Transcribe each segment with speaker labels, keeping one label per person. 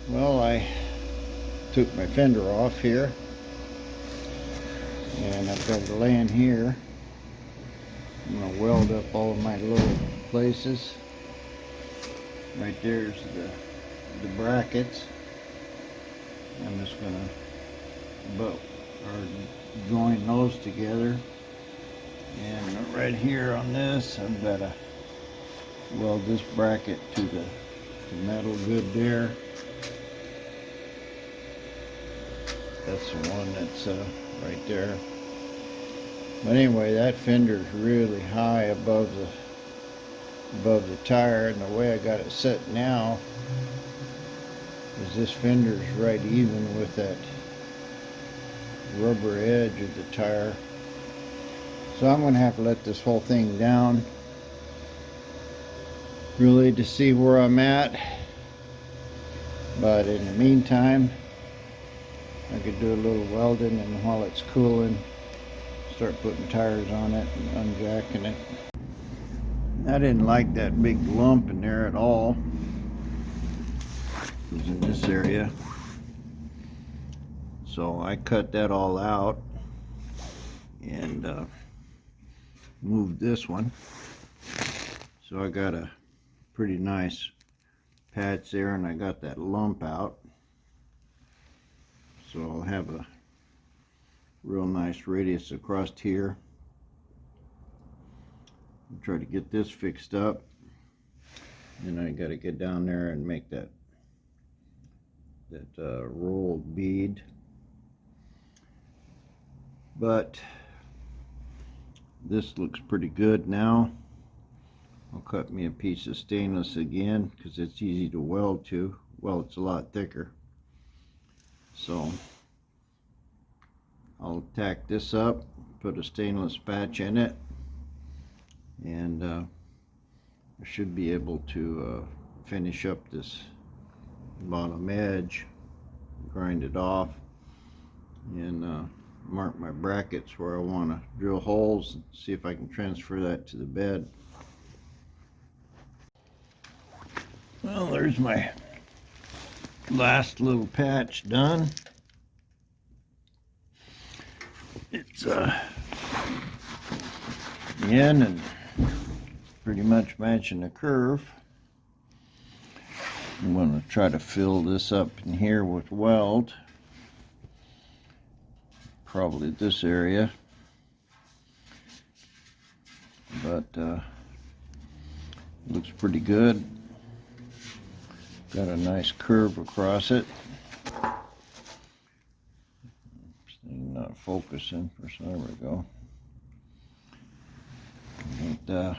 Speaker 1: Well, I took my fender off here, and I've got it laying here. I'm going to weld up all of my little places. Right there's the brackets. I'm just going to join those together. And right here on this, I've got to weld this bracket to the metal good there. That's the one that's right there. But anyway, that fender's really high above the tire, and the way I got it set now is this fender's right even with that rubber edge of the tire. So I'm going to have to let this whole thing down really to see where I'm at. But in the meantime, I could do a little welding, and while it's cooling, start putting tires on it and unjacking it. I didn't like that big lump in there at all. It was in this area. So I cut that all out and moved this one. So I got a pretty nice patch there, and I got that lump out. So I'll have a real nice radius across here. I'll try to get this fixed up, and I got to get down there and make that rolled bead. But this looks pretty good now. I'll cut me a piece of stainless again because it's easy to weld to. Well, it's a lot thicker. So I'll tack this up, put a stainless patch in it, and I should be able to finish up this bottom edge, grind it off, and mark my brackets where I want to drill holes and see if I can transfer that to the bed. Well, there's my last little patch done. It's in and pretty much matching the curve. I'm going to try to fill this up in here with weld, probably this area, but looks pretty good. Got a nice curve across it. Not focusing for some. There we go. But,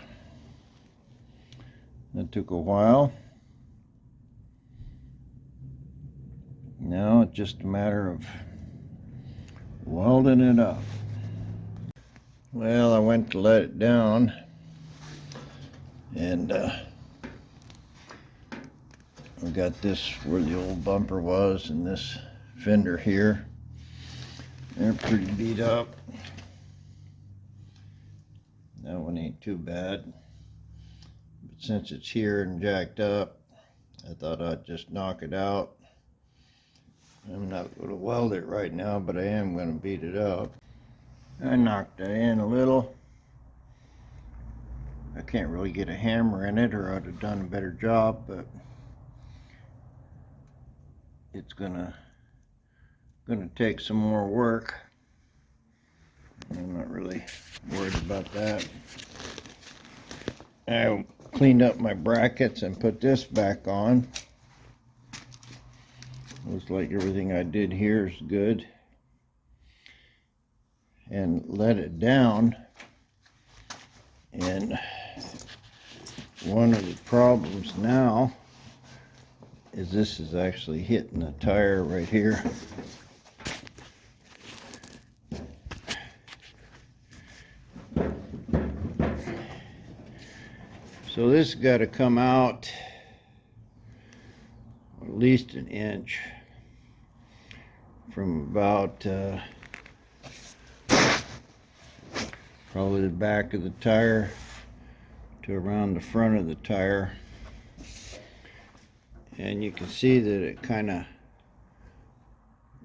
Speaker 1: that took a while. Now it's just a matter of welding it up. Well, I went to let it down, and we got this where the old bumper was, and this fender here. They're pretty beat up. That one ain't too bad. But since it's here and jacked up, I thought I'd just knock it out. I'm not going to weld it right now, but I am going to beat it up. I knocked that in a little. I can't really get a hammer in it, or I'd have done a better job, but it's gonna take some more work. I'm not really worried about that. I cleaned up my brackets and put this back on. Looks like everything I did here is good. And let it down. And one of the problems now is this is actually hitting the tire right here. So this has got to come out at least an inch from about probably the back of the tire to around the front of the tire. and you can see that it kind of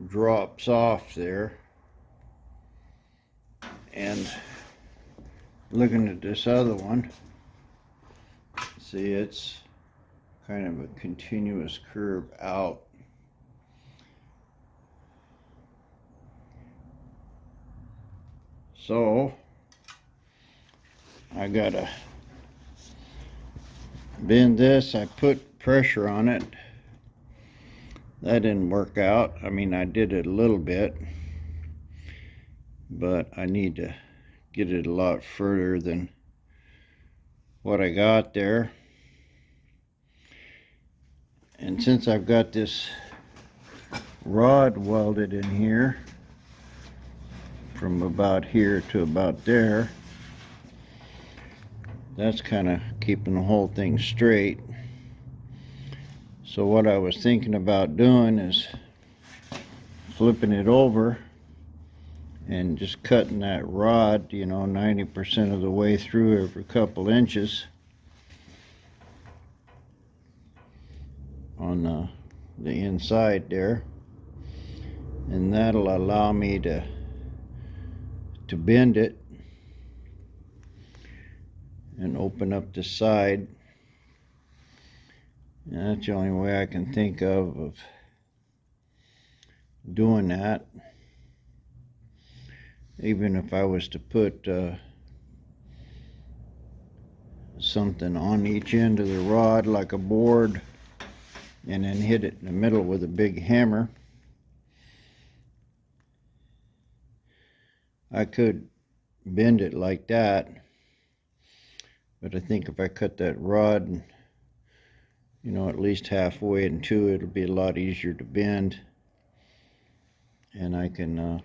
Speaker 1: drops off there. And looking at this other one, see, it's kind of a continuous curve out. So I gotta bend this. I put pressure on it. That didn't work out. I mean, I did it a little bit, but I need to get it a lot further than what I got there. And since I've got this rod welded in here from about here to about there, that's kind of keeping the whole thing straight. So what I was thinking about doing is flipping it over and just cutting that rod, 90% of the way through every couple inches on the inside there, and that'll allow me to bend it and open up the side. And that's the only way I can think of doing that. Even if I was to put something on each end of the rod, like a board, and then hit it in the middle with a big hammer, I could bend it like that. But I think if I cut that rod, at least halfway into it, it'll be a lot easier to bend, and I can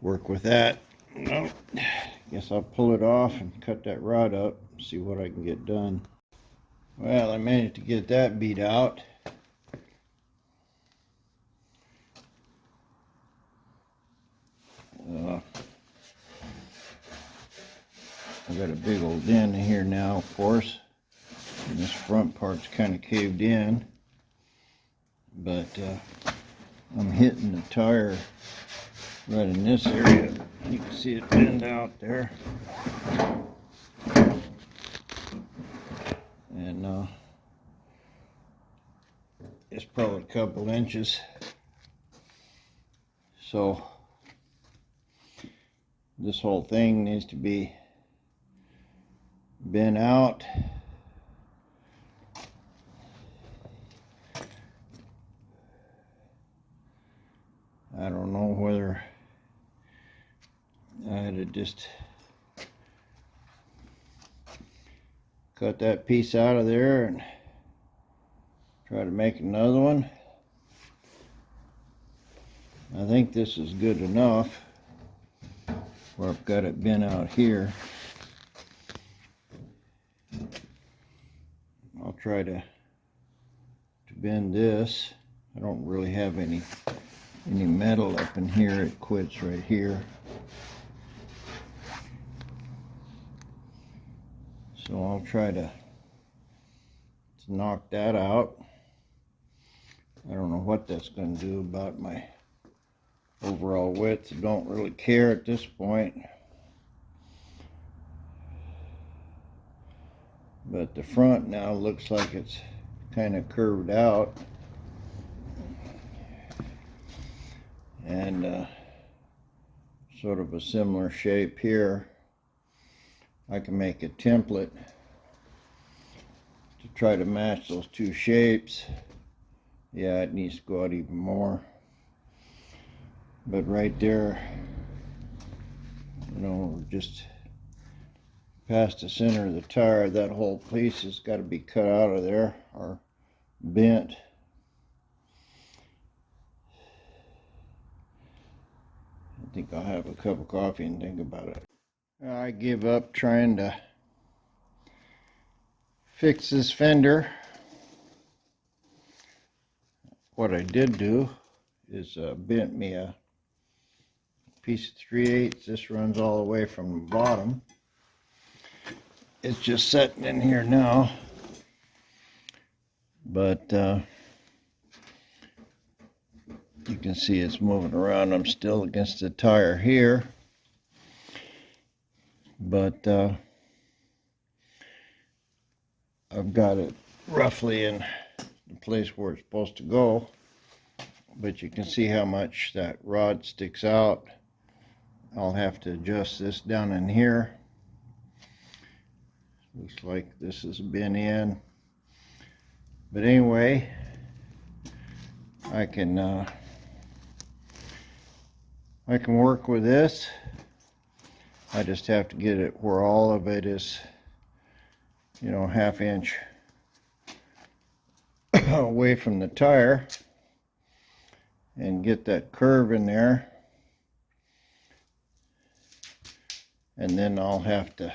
Speaker 1: work with that. Well, guess I'll pull it off and cut that rod up, see what I can get done. Well, I managed to get that beat out. I've got a big old dent in here now, of course, and this front part's kind of caved in, but I'm hitting the tire right in this area. You can see it bend out there, and it's probably a couple inches. So this whole thing needs to be bent out. I don't know whether I had to just cut that piece out of there and try to make another one. I think this is good enough where I've got it bent out here. I'll try to bend this. I don't really have any metal up in here. It quits right here. So I'll try to knock that out. I don't know what that's going to do about my overall width. I don't really care at this point. But the front now looks like it's kind of curved out. And sort of a similar shape here. I can make a template to try to match those two shapes. Yeah, it needs to go out even more. But right there, just past the center of the tire, that whole piece has got to be cut out of there or bent. I think I'll have a cup of coffee and think about it. I give up trying to fix this fender. What I did do is bent me a piece of 3/8. This runs all the way from the bottom. It's just sitting in here now. but you can see it's moving around. I'm still against the tire here, but I've got it roughly in the place where it's supposed to go. But you can see how much that rod sticks out. I'll have to adjust this down in here. Looks like this has been in. But anyway, I can work with this. I just have to get it where all of it is, you know, 1/2 inch away from the tire, and get that curve in there. And then I'll have to,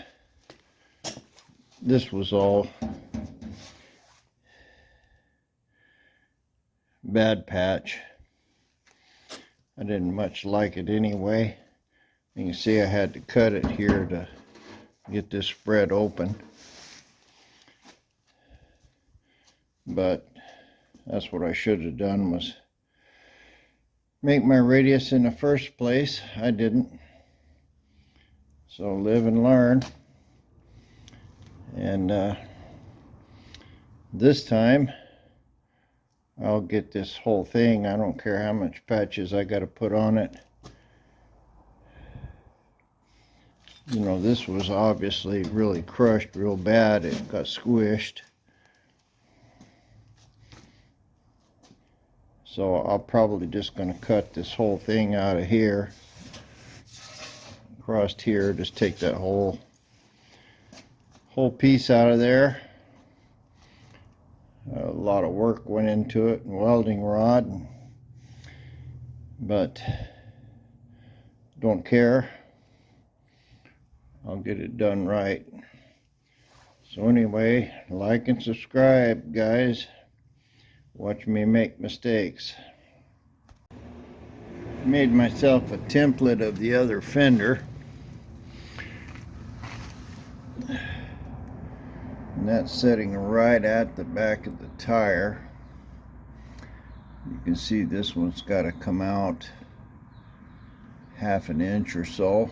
Speaker 1: this was all bad patch. I didn't much like it anyway. You can see I had to cut it here to get this spread open. But that's what I should have done, was make my radius in the first place. I didn't. So live and learn. And this time I'll get this whole thing. I don't care how much patches I got to put on it. You know, this was obviously really crushed real bad. It got squished. So I'll probably just going to cut this whole thing out of here. Across here, just take that whole piece out of there. A lot of work went into it, and welding rod, but don't care. I'll get it done right. So anyway, like and subscribe, guys. Watch me make mistakes. Made myself a template of the other fender. And that's sitting right at the back of the tire. You can see this one's got to come out 1/2 inch or so.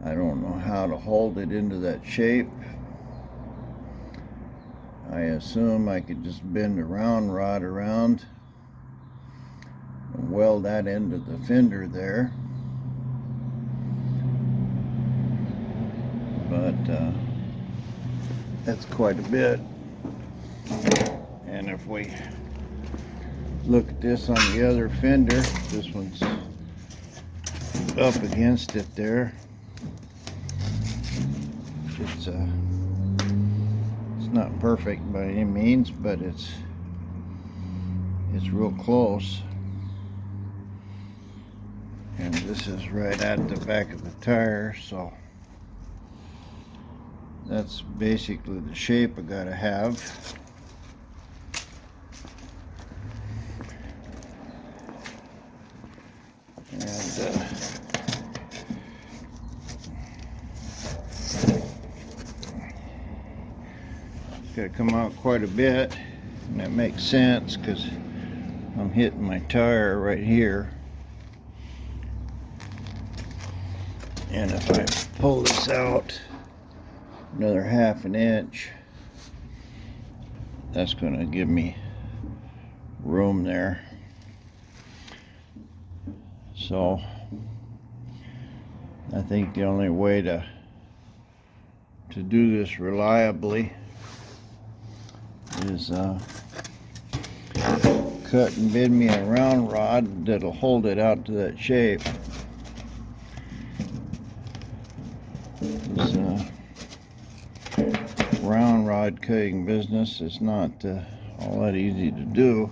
Speaker 1: I don't know how to hold it into that shape. I assume I could just bend a round rod around and weld that into the fender there. But that's quite a bit. And if we look at this on the other fender, this one's up against it there. It's not perfect by any means, but it's real close. And this is right at the back of the tire, so that's basically the shape I gotta have. And it's gotta come out quite a bit, and that makes sense because I'm hitting my tire right here. And if I pull this out another 1/2 inch, that's going to give me room there. So I think the only way to do this reliably is cut and bend me a round rod that'll hold it out to that shape. This round rod cutting business is not all that easy to do.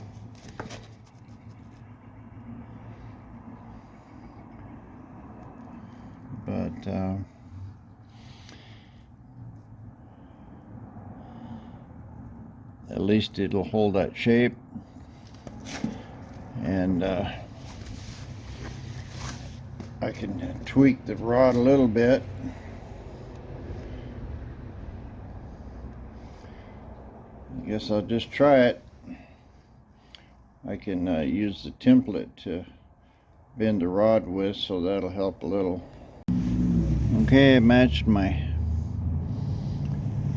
Speaker 1: But at least it'll hold that shape. And I can tweak the rod a little bit guess I'll just try it. I can use the template to bend the rod with, so that'll help a little. Okay, I matched my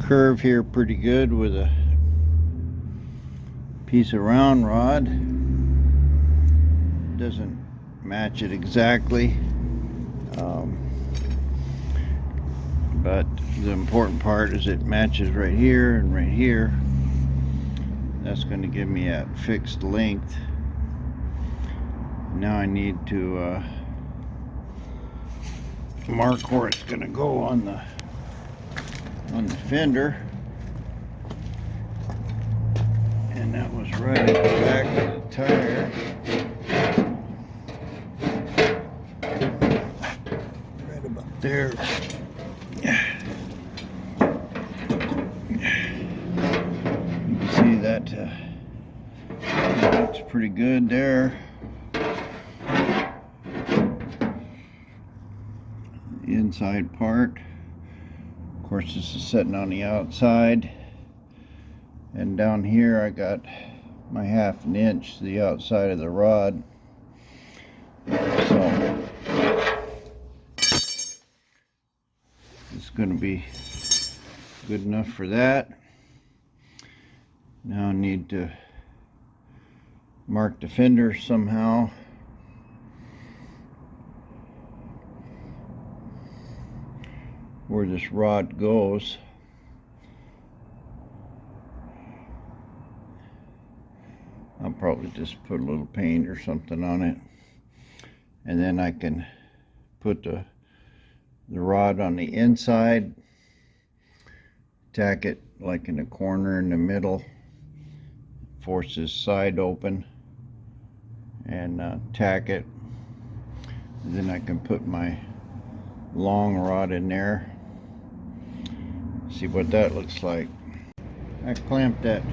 Speaker 1: curve here pretty good with a piece of round rod. Doesn't match it exactly, but the important part is it matches right here and right here. That's going to give me a fixed length. Now I need to mark where it's going to go on the fender, and that was right at the back of the tire, right about there. You can see that looks pretty good there. The inside part, of course, this is sitting on the outside, and down here I got my 1/2 inch to the outside of the rod. So it's going to be good enough for that. Now I need to mark the fender somehow. Where this rod goes. I'll probably just put a little paint or something on it, and then I can put the rod on the inside, tack it like in the corner in the middle, force this side open, and tack it, and then I can put my long rod in there. See what that looks like. I clamped that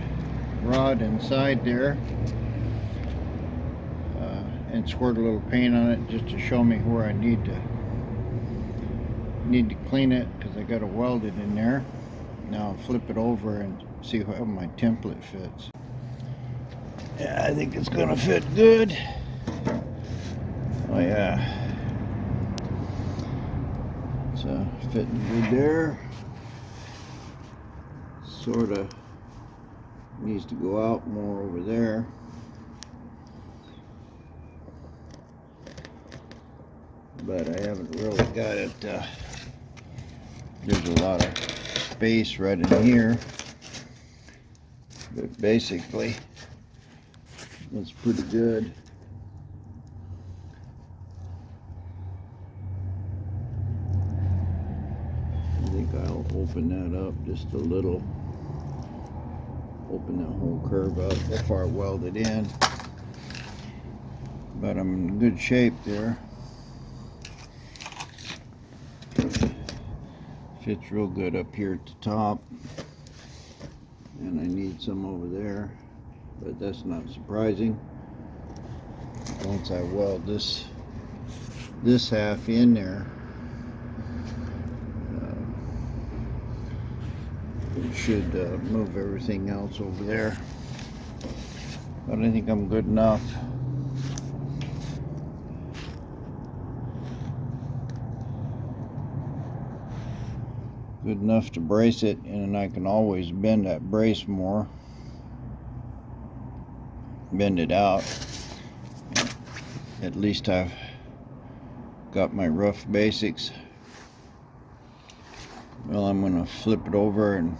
Speaker 1: rod inside there and squirted a little paint on it just to show me where I need to clean it, because I got to weld it in there. Now I'll flip it over and see how my template fits. Yeah, I think it's gonna fit good. Oh yeah, it's fitting good there. Sort of needs to go out more over there. But I haven't really got it. There's a lot of space right in here. But basically, that's pretty good. I think I'll open that up just a little. Open that whole curve up before I weld it in. But I'm in good shape there. Fits real good up here at the top. And I need some over there. But that's not surprising. Once I weld this half in there, it should move everything else over there. But I think I'm good enough. Good enough to brace it, and then I can always bend that brace more. Bend it out. At least I've got my rough basics. Well, I'm going to flip it over and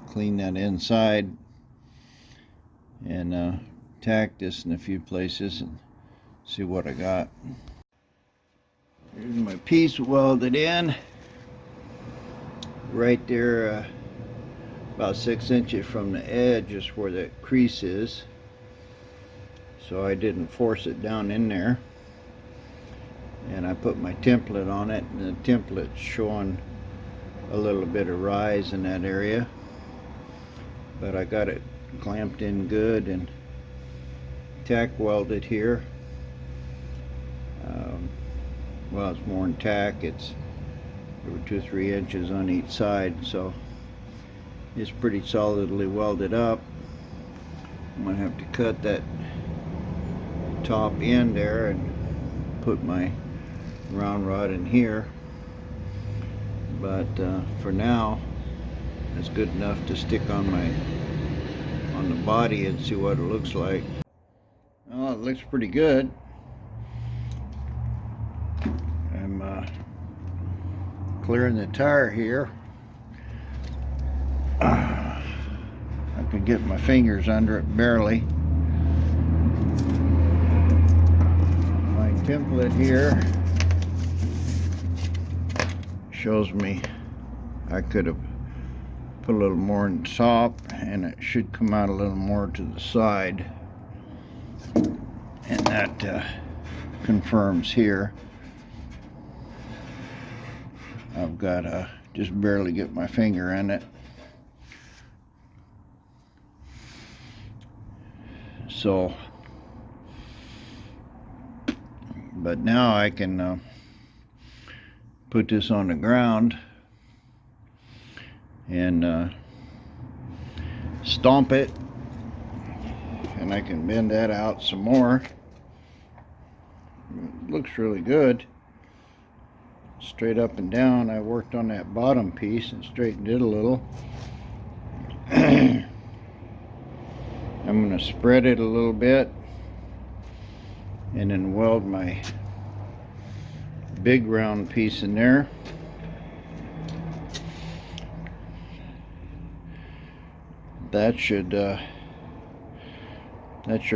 Speaker 1: clean that inside, and tack this in a few places and see what I got. Here's my piece welded in. Right there, about 6 inches from the edge is where that crease is. So I didn't force it down in there. And I put my template on it, and the template's showing a little bit of rise in that area. But I got it clamped in good and tack welded here. Well, it's more than tack. It's over 2 or 3 inches on each side, so it's pretty solidly welded up. I'm gonna have to cut that top end there and put my round rod in here, but for now it's good enough to stick on the body and see what it looks like. Oh, it looks pretty good. I'm clearing the tire here. I can get my fingers under it barely. My template here shows me I could have put a little more in the top, and it should come out a little more to the side, and that confirms here. I've got to just barely get my finger in it. So, but now I can put this on the ground and stomp it, and I can bend that out some more. It looks really good. Straight up and down. I worked on that bottom piece and straightened it a little. I'm going to spread it a little bit and then weld my big round piece in there. That should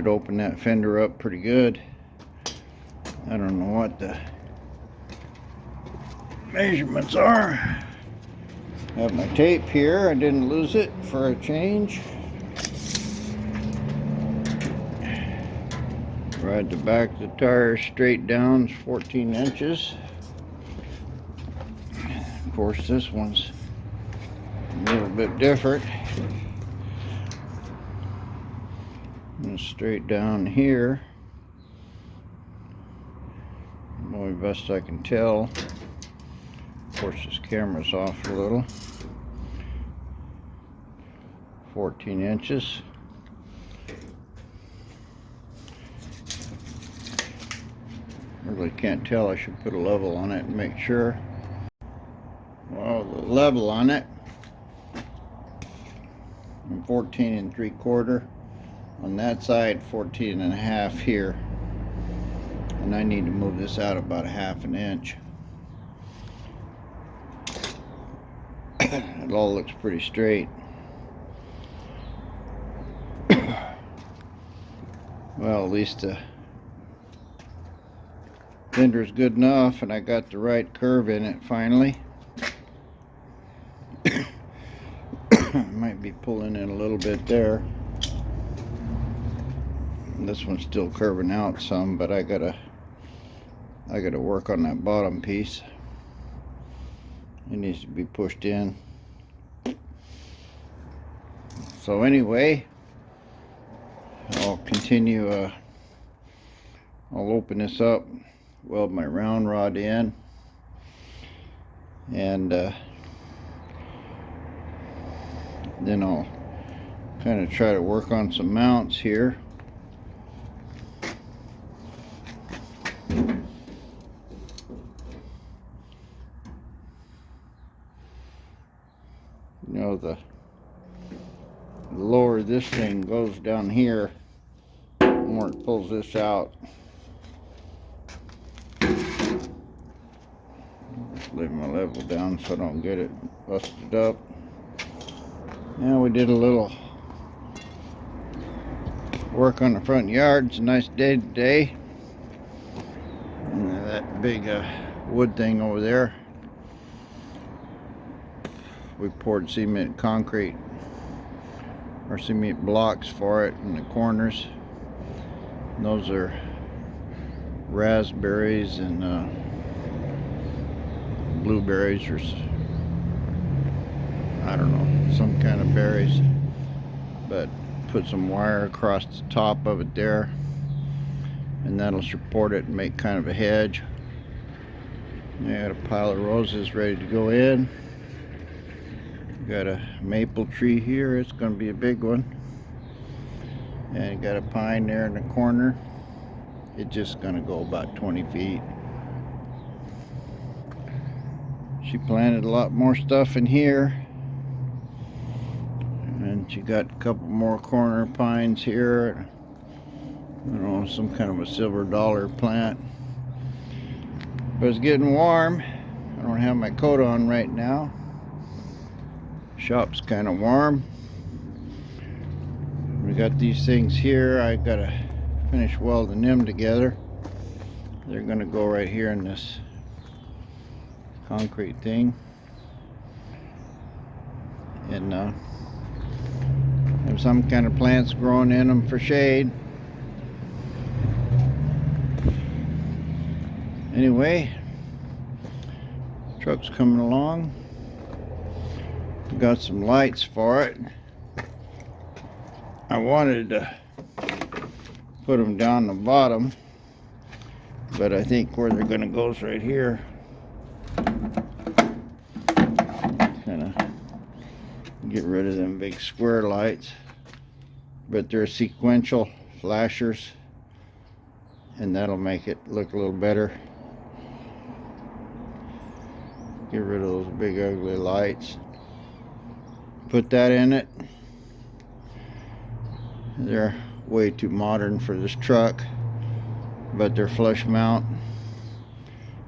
Speaker 1: open that fender up pretty good. I don't know what the measurements are. I have my tape here. I didn't lose it for a change. Right, the back of the tire straight down is 14 inches. Of course, this one's a little bit different. And straight down here, the only best I can tell. Of course, this camera's off a little. 14 inches. Really can't tell. I should put a level on it and make sure. Well, the level on it, I'm 14 3/4. On that side, 14 1/2 here. And I need to move this out about 1/2 inch. It all looks pretty straight. Well, at least the fender's good enough, and I got the right curve in it finally. Might be pulling in a little bit there. This one's still curving out some, but I gotta work on that bottom piece. It needs to be pushed in. So anyway, I'll continue. I'll open this up, weld my round rod in, and then I'll kind of try to work on some mounts here. You know, the lower this thing goes down here, the more it pulls this out. Just leave my level down so I don't get it busted up. Now we did a little work on the front yard. It's a nice day today. And that big wood thing over there, we poured cement concrete or cement blocks for it in the corners. And those are raspberries and blueberries, or I don't know, some kind of berries. But put some wire across the top of it there, and that'll support it and make kind of a hedge. I got a pile of roses ready to go in. Got a maple tree here. It's going to be a big one. And then I got a pile of roses ready to go in. Got a maple tree here. It's going to be a big one. And then I got a pile of roses ready to go in. Got a maple tree here. It's going to be a big one. And then I got a pile of roses ready to go in. Got a maple tree here. It's going to be a big one. And got a pine there in the corner. It's just gonna go about 20 feet. She planted a lot more stuff in here. And she got a couple more corner pines here. I don't know, some kind of a silver dollar plant. But it's getting warm. I don't have my coat on right now. Shop's kind of warm. We got these things here. I gotta finish welding them together. They're gonna go right here in this concrete thing. And have some kind of plants growing in them for shade. Anyway, truck's coming along. Got some lights for it. I wanted to put them down the bottom, but I think where they're gonna go is right here. Kind of get rid of them big square lights, but they're sequential flashers, and that'll make it look a little better. Get rid of those big ugly lights. Put that in it. They're way too modern for this truck, but they're flush mount.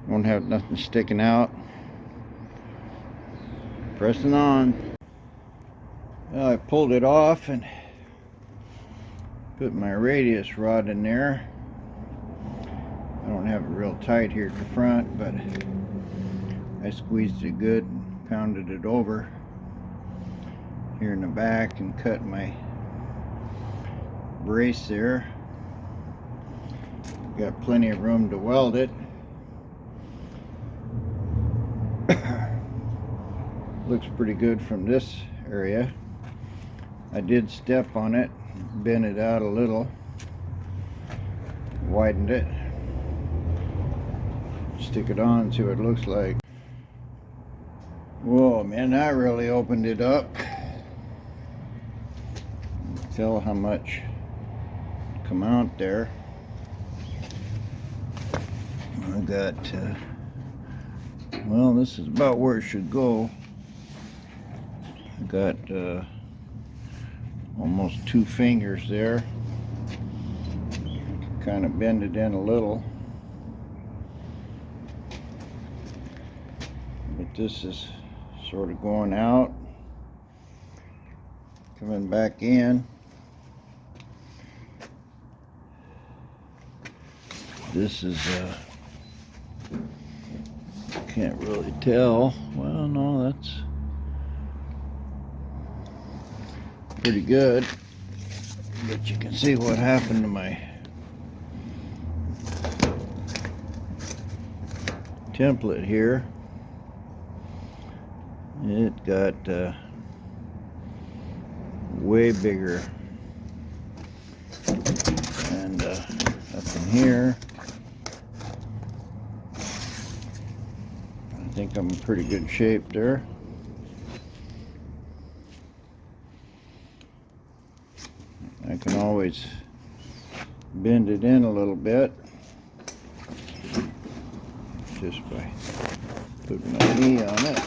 Speaker 1: Won't have nothing sticking out. Pressing on. Well, I pulled it off and put my radius rod in there. I don't have it real tight here at the front, but I squeezed it good and pounded it over here in the back and cut my brace there. Got plenty of room to weld it. Looks pretty good from this area. I did step on it, bent it out a little, widened it. Stick it on, see what it looks like. Whoa, man, that really opened it up. Tell how much come out there. I got, well, this is about where it should go. I got almost 2 fingers there. Kind of bend it in a little. But this is sort of going out, coming back in. This is can't really tell. Well, no, that's pretty good, but you can see what happened to my template here. It got way bigger, and up in here I think I'm in pretty good shape there. I can always bend it in a little bit just by putting my knee on it.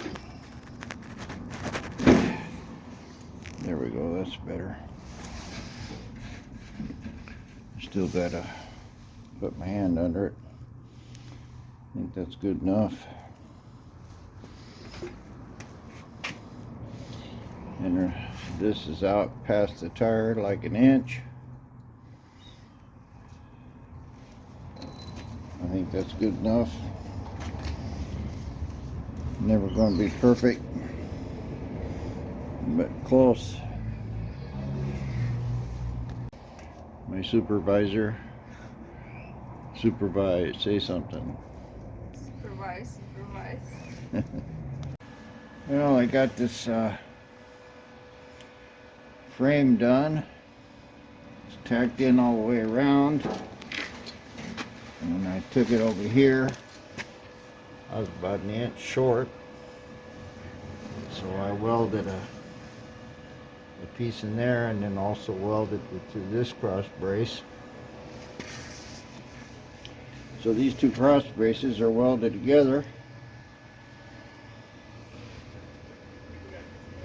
Speaker 1: There we go, that's better. Still gotta put my hand under it. I think that's good enough. And this is out past the tire like an inch. I think that's good enough. Never going to be perfect, but close. My supervisor. Supervise, say something.
Speaker 2: Supervise.
Speaker 1: Well, I got this frame done. It's tacked in all the way around. And when I took it over here, I was about an inch short. So I welded a a piece in there, and then also welded it to this cross brace. So these two cross braces are welded together.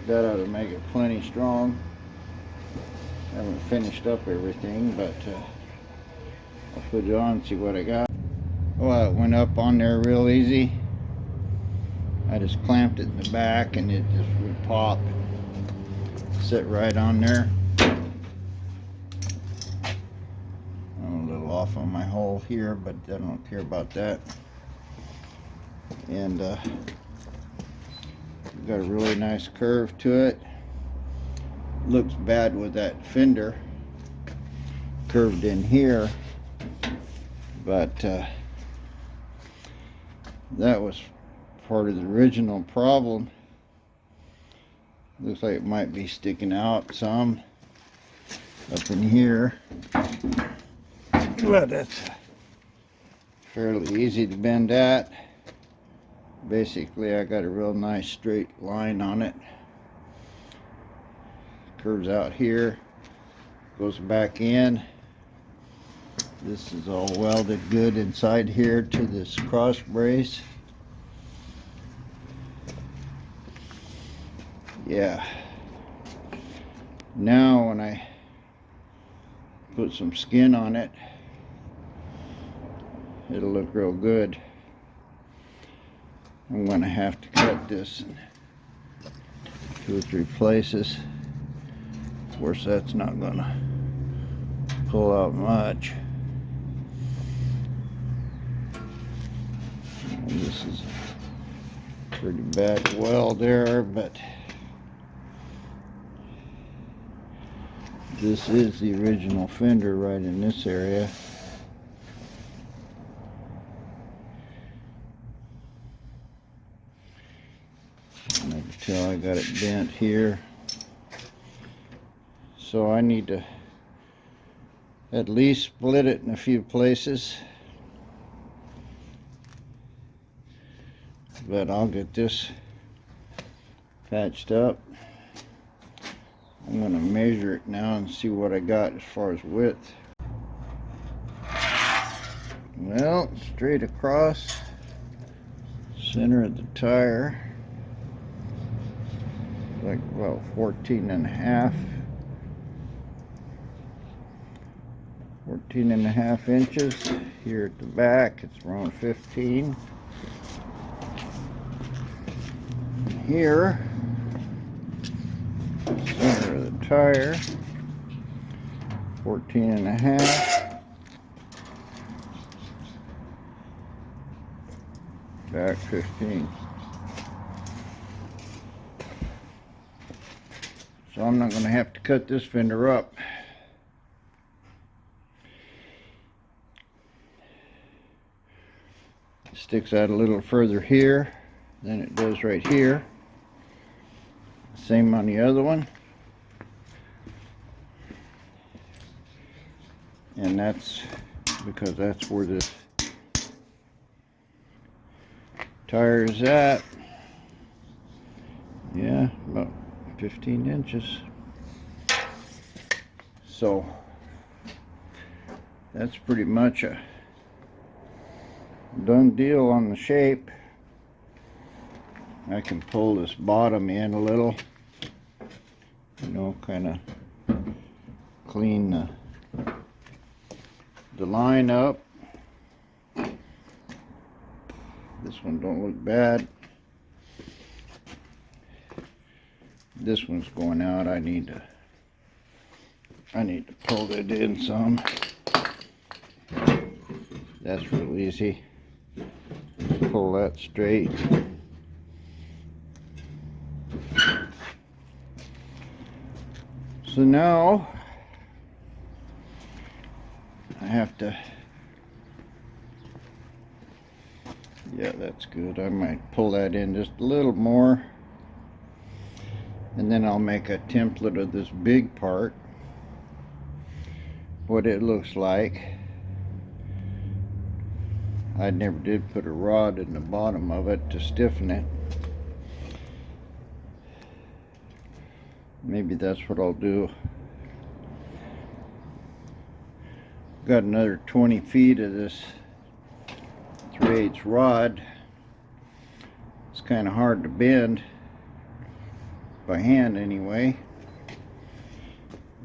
Speaker 1: That ought to make it plenty strong. I haven't finished up everything, but I'll put it on and see what I got. Well, it went up on there real easy. I just clamped it in the back and it just would pop. Sit right on there. I'm a little off on my hole here, but I don't care about that. And got a really nice curve to it. Looks bad with that fender curved in here, but that was part of the original problem. Looks like it might be sticking out some up in here, but it's fairly easy to bend that. Basically, I got a real nice straight line on it. Curves out here, goes back in. This is all welded good inside here to this cross brace. Yeah. Now when I put some skin on it, it'll look real good. I'm going to have to cut this in 2 or 3 places. Of course, that's not going to pull out much. And this is a pretty bad weld there, but this is the original fender right in this area. And I can tell I got it bent here. So I need to at least split it in a few places. But I'll get this patched up. I'm going to measure it now and see what I got as far as width. Well, straight across, center of the tire, like about 14 and a half inches. Here at the back, it's around 15. Here, center of the tire, 14 and a half. Back 15. So I'm not going to have to cut this fender up. It sticks out a little further here than it does right here. Same on the other one. And that's because that's where this tire is at. Yeah, about 15 inches. So that's pretty much a done deal on the shape. I can pull this bottom in a little, you know, kind of clean the line up. This one don't look bad. This one's going out. I need to pull it in some. That's real easy. Pull that straight. So now I have to, yeah, that's good. I might pull that in just a little more, and then I'll make a template of this big part, what it looks like. I never did put a rod in the bottom of it to stiffen it. Maybe that's what I'll do. Got another 20 feet of this 3/8 rod. It's kind of hard to bend by hand anyway,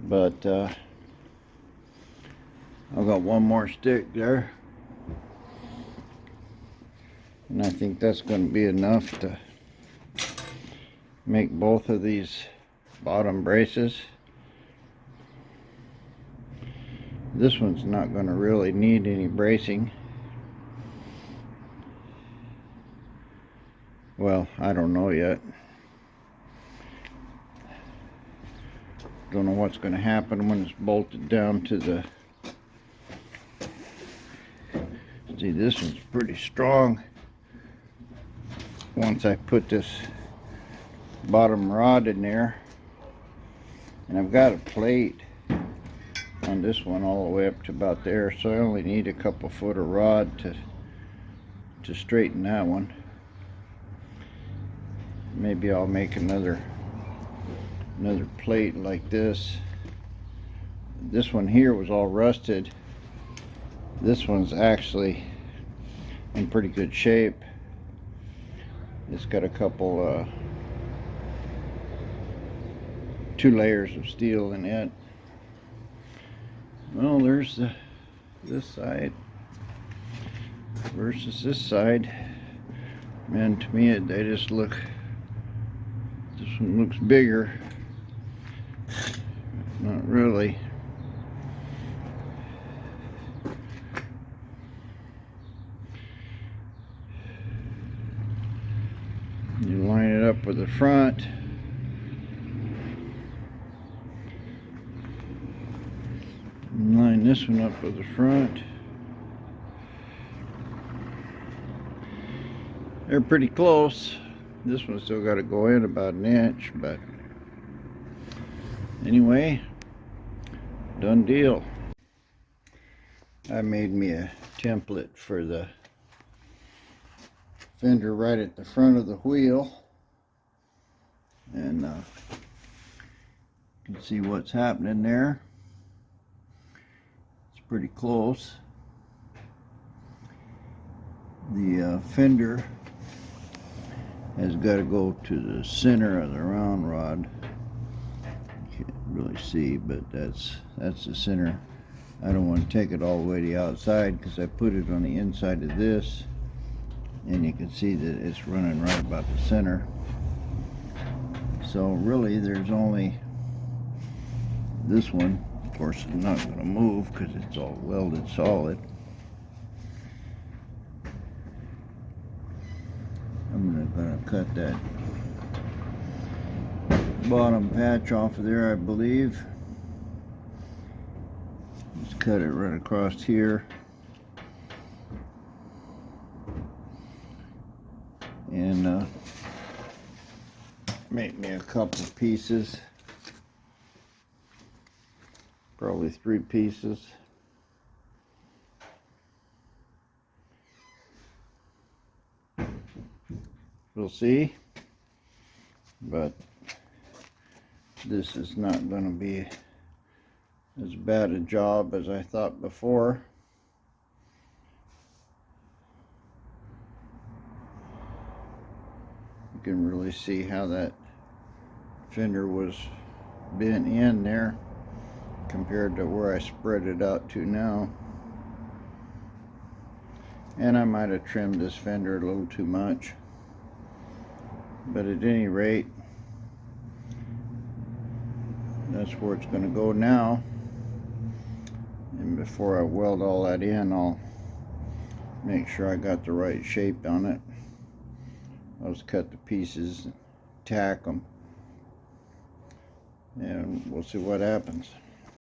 Speaker 1: but I've got one more stick there, and I think that's going to be enough to make both of these bottom braces. This one's not going to really need any bracing. Well, I don't know yet. Don't know what's going to happen when it's bolted down to the... See, this one's pretty strong. Once I put this bottom rod in there, and I've got a plate on this one all the way up to about there, so I only need a couple foot of rod to straighten that one. Maybe I'll make another plate like this. This one here was all rusted. This one's actually in pretty good shape. It's got a couple 2 layers of steel in it. Well, there's this side versus this side. Man, to me they just look, this one looks bigger. Not really. You line it up with the front. Line this one up with the front. They're pretty close. This one's still got to go in about 1 inch, but anyway, done deal. I made me a template for the fender right at the front of the wheel, and you can see what's happening there. Pretty close. The fender has got to go to the center of the round rod. You can't really see, but that's the center. I don't want to take it all the way to the outside because I put it on the inside of this, and you can see that it's running right about the center. So really there's only this one. Of course, it's not going to move because it's all welded solid. I'm going to cut that bottom patch off of there, I believe. Just cut it right across here. And make me a couple pieces. Probably 3 pieces. We'll see. But this is not going to be as bad a job as I thought before. You can really see how that fender was bent in there compared to where I spread it out to now. And I might have trimmed this fender a little too much, but at any rate, that's where it's going to go now. And before I weld all that in, I'll make sure I got the right shape on it. I'll just cut the pieces, tack them, and we'll see what happens.